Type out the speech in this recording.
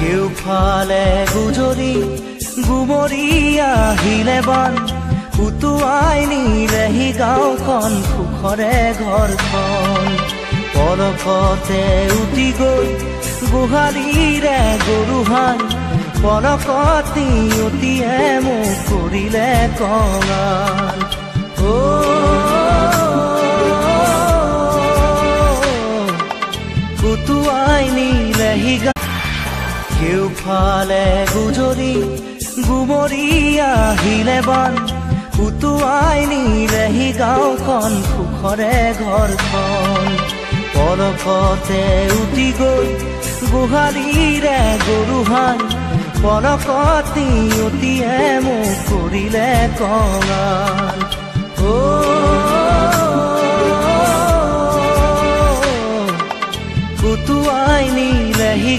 কেউফালে গুজৰি গুমৰি আহিলে বান উটুৱাই নিলেহি গাঁওখন সুখৰে ঘৰখন পলকতে উটি গৈ গোহালিৰে গৰুহাল পলকতি উটিয়ে মোক কৰিলে কঙাল উটুৱাই নিলেহি কেউফালে গুজৰি গুমৰি আহিলে বান উটুৱাই নিলেহি গাঁওখন সুখৰে ঘৰখন পলকতে উটি গৈ গোহালিৰে গৰুহাল পলকতি উটিয়ে মোক কৰিলে কঙাল উটুৱাই নিলেহি